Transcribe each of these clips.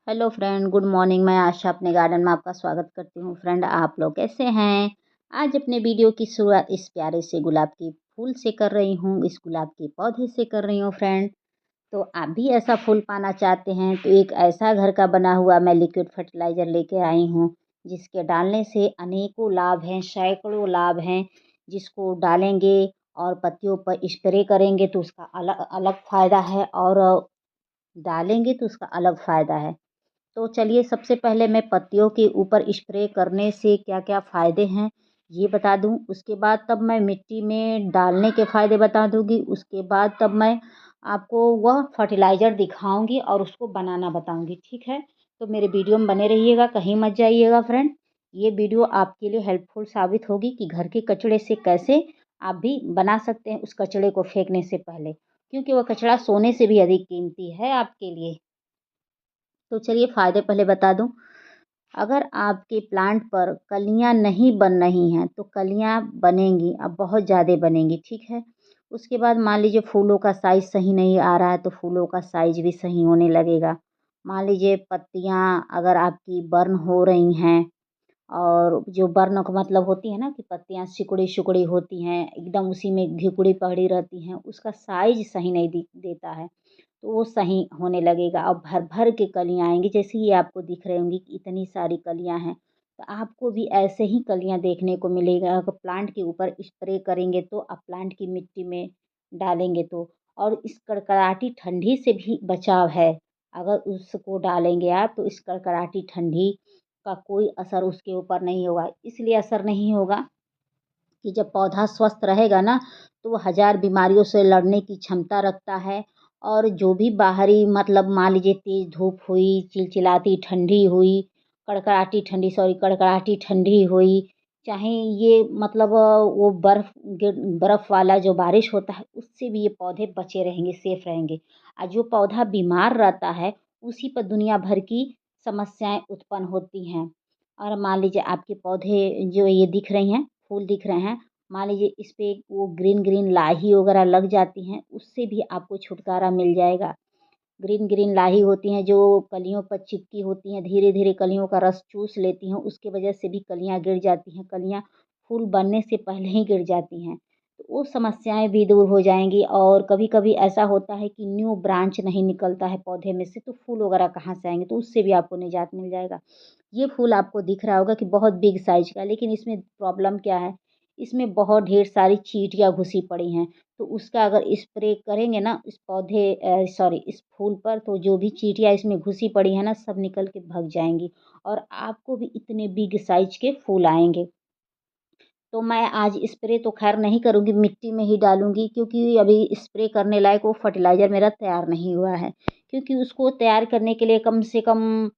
Hello friend, good morning. मैं आशा अपने garden में आपका स्वागत करती हूँ। फ्रेंड, आप लोग कैसे हैं? आज अपने वीडियो की शुरुआत इस प्यारे से गुलाब के फूल से कर रही हूँ, इस गुलाब के पौधे से कर रही हूँ। फ्रेंड, तो आप भी ऐसा फूल पाना चाहते हैं तो एक ऐसा घर का बना हुआ मैं लिक्विड फर्टिलाइज़र लेके आई हूँ, जिसके डालने से अनेकों लाभ हैं, सैकड़ों लाभ हैं। जिसको डालेंगे और पत्तियों पर स्प्रे करेंगे तो उसका अलग अलग फ़ायदा है, और डालेंगे तो उसका अलग फ़ायदा है। तो चलिए, सबसे पहले मैं पत्तियों के ऊपर स्प्रे करने से क्या-क्या फ़ायदे हैं, ये बता दूँ। उसके बाद तब मैं मिट्टी में डालने के फ़ायदे बता दूँगी। उसके बाद तब मैं आपको वह फर्टिलाइज़र दिखाऊँगी और उसको बनाना बताऊँगी, ठीक है? तो मेरे वीडियो में बने रहिएगा, कहीं मत जाइएगा फ्रेंड। ये वीडियो आपके लिए हेल्पफुल साबित होगी कि घर के कचड़े से कैसे आप भी बना सकते हैं उस कचड़े को फेंकने से पहले, क्योंकि वह कचरा सोने से भी अधिक कीमती है आपके लिए। तो चलिए, फ़ायदे पहले बता दूँ। अगर आपके प्लांट पर कलियाँ नहीं बन रही हैं तो कलियाँ बनेंगी, अब बहुत ज़्यादा बनेंगी, ठीक है? उसके बाद मान लीजिए फूलों का साइज़ सही नहीं आ रहा है तो फूलों का साइज़ भी सही होने लगेगा। मान लीजिए पत्तियाँ अगर आपकी बर्न हो रही हैं, और जो बर्न का मतलब होती है ना कि पत्तियाँ सिकुड़ी-सिकुड़ी होती हैं, एकदम उसी में घिकुड़ी पड़ी रहती हैं, उसका साइज़ सही नहीं देता है। तो वो सही होने लगेगा और भर-भर के कलियाँ आएँगी। जैसे ये आपको दिख रही होंगी कि इतनी सारी कलियाँ हैं, तो आपको भी ऐसे ही कलियाँ देखने को मिलेगा। अगर प्लांट के ऊपर स्प्रे करेंगे तो आप प्लांट की मिट्टी में डालेंगे तो। और इस कड़कड़ाती ठंडी से भी बचाव है। अगर उसको डालेंगे आप तो इस कड़कड़ाती ठंडी का कोई असर उसके ऊपर नहीं होगा। इसलिए असर नहीं होगा कि जब पौधा स्वस्थ रहेगा ना, तो वो हज़ार बीमारियों से लड़ने की क्षमता रखता है। और जो भी बाहरी मतलब मान लीजिए तेज़ धूप हुई, चिलचिलाती ठंडी हुई, कड़कड़ाती ठंडी हुई, चाहे ये मतलब वो बर्फ़ वाला जो बारिश होता है, उससे भी ये पौधे बचे रहेंगे, सेफ़ रहेंगे। जो पौधा बीमार रहता है, उसी पर दुनिया भर की समस्याएँ उत्पन्न होती हैं। और मान लीजिए आपके पौधे जो ये दिख रही हैं, फूल दिख रहे हैं, मान लीजिए इस पे वो ग्रीन ग्रीन लाही वगैरह लग जाती हैं, उससे भी आपको छुटकारा मिल जाएगा। ग्रीन ग्रीन लाही होती हैं जो कलियों पर चिपकी होती हैं, धीरे धीरे कलियों का रस चूस लेती हैं, उसकी वजह से भी कलियाँ गिर जाती हैं। कलियाँ फूल बनने से पहले ही गिर जाती हैं, तो वो समस्याएं भी दूर हो जाएंगी। और कभी कभी ऐसा होता है कि न्यू ब्रांच नहीं निकलता है पौधे में से, तो फूल वगैरह कहाँ से आएंगे, तो उससे भी आपको निजात मिल जाएगा। ये फूल आपको दिख रहा होगा कि बहुत बिग साइज का है, लेकिन इसमें प्रॉब्लम क्या है, इसमें बहुत ढेर सारी चींटियाँ घुसी पड़ी हैं। तो उसका अगर स्प्रे करेंगे ना इस सॉरी इस फूल पर, तो जो भी चींटियाँ इसमें घुसी पड़ी हैं ना, सब निकल के भाग जाएंगी और आपको भी इतने बिग साइज के फूल आएंगे। तो मैं आज स्प्रे तो खैर नहीं करूँगी, मिट्टी में ही डालूँगी, क्योंकि अभी स्प्रे करने लायक वो फर्टिलाइज़र मेरा तैयार नहीं हुआ है। क्योंकि उसको तैयार करने के लिए कम से कम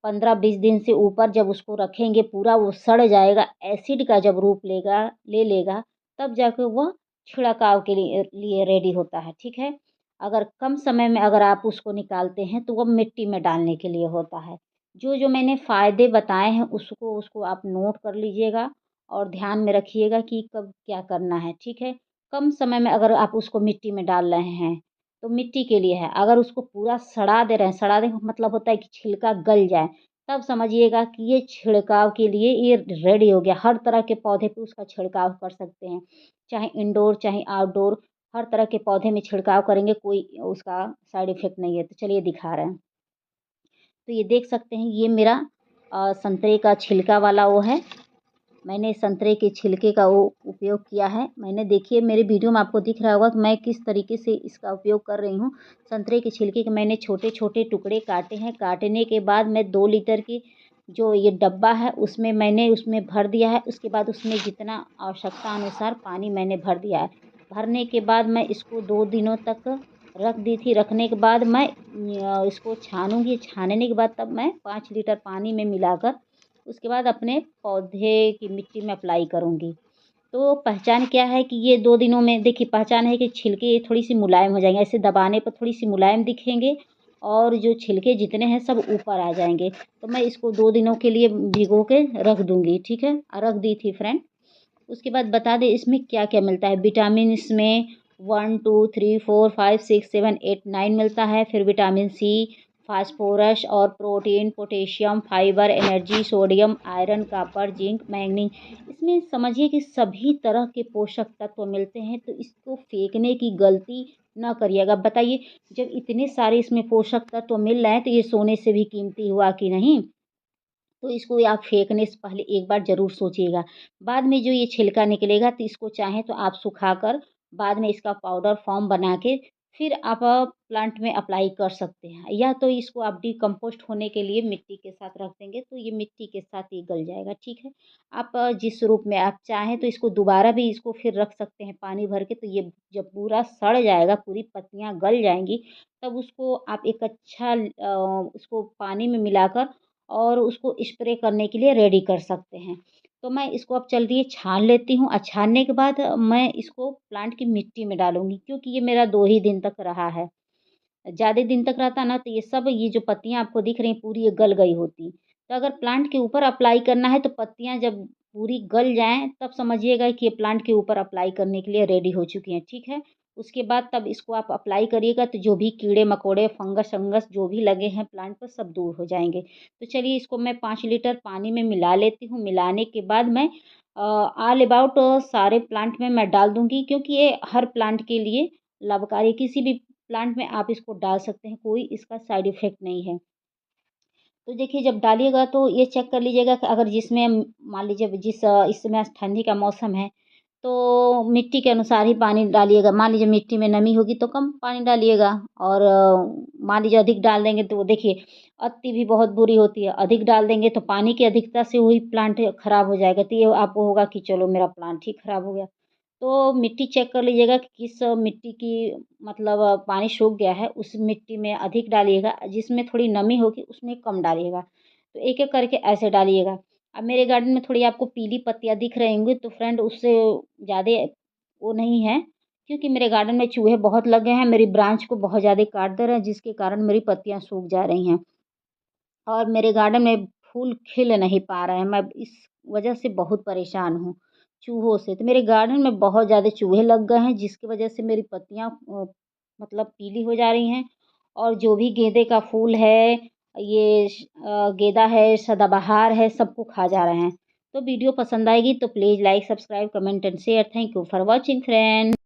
15-20 दिन से ऊपर जब उसको रखेंगे, पूरा वो सड़ जाएगा, एसिड का जब रूप ले लेगा, तब जाके वह छिड़काव के लिए रेडी होता है, ठीक है? अगर कम समय में अगर आप उसको निकालते हैं, तो वो मिट्टी में डालने के लिए होता है। जो-जो मैंने फ़ायदे बताए हैं, उसको उसको आप नोट कर लीजिएगा और ध्यान में रखिएगा कि कब क्या करना है, ठीक है? कम समय में अगर आप उसको मिट्टी में डाल रहे हैं, तो मिट्टी के लिए है। अगर उसको पूरा सड़ा दे रहे हैं, सड़ाने का मतलब होता है कि छिलका गल जाए, तब समझिएगा कि ये छिड़काव के लिए ये रेडी हो गया। हर तरह के पौधे पे उसका छिड़काव कर सकते हैं, चाहे इंडोर चाहे आउटडोर, हर तरह के पौधे में छिड़काव करेंगे, कोई उसका साइड इफ़ेक्ट नहीं है। तो चलिए दिखा रहे हैं। तो ये देख सकते हैं, ये मेरा संतरे का छिलका वाला वो है। मैंने संतरे के छिलके का वो उपयोग किया है। मैंने देखिए मेरे वीडियो में आपको दिख रहा होगा कि मैं किस तरीके से इसका उपयोग कर रही हूँ। संतरे के छिलके के मैंने छोटे-छोटे टुकड़े काटे हैं। काटने के बाद मैं 2 लीटर की जो ये डब्बा है मैंने उसमें भर दिया है। उसके बाद उसमें जितना आवश्यकता अनुसार पानी मैंने भर दिया है। भरने के बाद मैं इसको 2 दिनों तक रख दी थी। रखने के बाद मैं इसको छानूँगी। छानने के बाद तब मैं 5 लीटर पानी में मिलाकर उसके बाद अपने पौधे की मिट्टी में अप्लाई करूँगी। तो पहचान क्या है कि ये 2 दिनों में देखिए पहचान है कि छिलके थोड़ी-सी मुलायम हो जाएँगे, ऐसे दबाने पर थोड़ी-सी मुलायम दिखेंगे और जो छिलके जितने हैं सब ऊपर आ जाएँगे। तो मैं इसको 2 दिनों के लिए भिगो के रख दूँगी, ठीक है? रख दी थी फ्रेंड। उसके बाद बता दें इसमें क्या-क्या मिलता है। विटामिन इसमें 1, 2, 3, 4, 5, 6, 7, 8, 9 मिलता है। फिर विटामिन सी, फास्फोरस और protein, potassium, fibre, energy, sodium, iron, copper, zinc, manganese. इसमें समझिए कि सभी तरह के पोषक तत्व मिलते हैं, तो इसको फेंकने की गलती ना करिएगा। बताइए, जब इतने सारे इसमें पोषक तत्व मिल रहे हैं तो ये सोने से भी कीमती हुआ कि नहीं? तो इसको आप फेंकने से पहले एक बार ज़रूर सोचिएगा। बाद में जो ये छिलका निकलेगा तो इसको चाहें तो आप सुखाकर बाद में इसका पाउडर फॉर्म बना के फिर आप प्लांट में अप्लाई कर सकते हैं, या तो इसको आप डिकम्पोस्ट होने के लिए मिट्टी के साथ रख देंगे तो ये मिट्टी के साथ ही गल जाएगा, ठीक है। आप जिस रूप में आप चाहें तो इसको दोबारा भी इसको फिर रख सकते हैं पानी भर के, तो ये जब पूरा सड़ जाएगा, पूरी पत्तियाँ गल जाएँगी, तब उसको आप एक अच्छा उसको पानी में मिलाकर और उसको स्प्रे करने के लिए रेडी कर सकते हैं। तो मैं इसको अब चलिए छान लेती हूँ, छानने के बाद मैं इसको प्लांट की मिट्टी में डालूँगी, क्योंकि ये मेरा 2 ही दिन तक रहा है। ज़्यादा दिन तक रहता ना तो ये जो पत्तियाँ आपको दिख रही हैं पूरी ये गल गई होती। तो अगर प्लांट के ऊपर अप्लाई करना है तो पत्तियाँ जब पूरी गल जाएँ तब समझिएगा कि ये प्लांट के ऊपर अप्लाई करने के लिए रेडी हो चुकी हैं, ठीक है? उसके बाद तब इसको आप अप्लाई करिएगा तो जो भी कीड़े-मकोड़े, फंगस-वंगस जो भी लगे हैं प्लांट पर सब दूर हो जाएँगे। तो चलिए इसको मैं 5 लीटर पानी में मिला लेती हूँ, मिलाने के बाद मैं ऑल अबाउट सारे प्लांट में मैं डाल दूँगी, क्योंकि ये हर प्लांट के लिए लाभकारी, किसी भी प्लांट में आप इसको डाल सकते हैं, कोई इसका साइड इफ़ेक्ट नहीं है। तो देखिए जब डालिएगा तो ये चेक कर लीजिएगा कि अगर जिसमें मान लीजिए इस समय ठंडी का मौसम है, तो मिट्टी के अनुसार ही पानी डालिएगा। मान लीजिए मिट्टी में नमी होगी तो कम पानी डालिएगा, और मान लीजिए अधिक डाल देंगे तो देखिए अत्ती भी बहुत बुरी होती है। अधिक डाल देंगे तो पानी की अधिकता से वही प्लांट खराब हो जाएगा, तो ये आपको होगा कि चलो मेरा प्लांट ही खराब हो गया। तो मिट्टी चेक कर लीजिएगा कि किस मिट्टी की मतलब पानी सूख गया है, उस मिट्टी में अधिक डालिएगा, जिसमें थोड़ी नमी होगी उसमें कम डालिएगा। तो एक-एक करके ऐसे डालिएगा। अब मेरे गार्डन में थोड़ी आपको पीली पत्तियाँ दिख रही होंगी तो फ्रेंड उससे ज़्यादा वो नहीं है, क्योंकि मेरे गार्डन में चूहे बहुत लग गए हैं, मेरी ब्रांच को बहुत ज़्यादा काट दे रहे हैं जिसके कारण मेरी पत्तियाँ सूख जा रही हैं। और मेरे गार्डन में फूल खिल नहीं पा रहे हैं। मैं इस वजह से बहुत परेशान हूँ चूहों से। तो मेरे गार्डन में बहुत ज़्यादा चूहे लग गए हैं जिसकी वजह से मेरी पत्तियाँ मतलब पीली हो जा रही हैं, और जो भी गेंदे का फूल है, गेंदा है, सदाबहार है, सबको खा जा रहे हैं। तो वीडियो पसंद आएगी तो please like, subscribe, comment and share. Thank you for watching friends.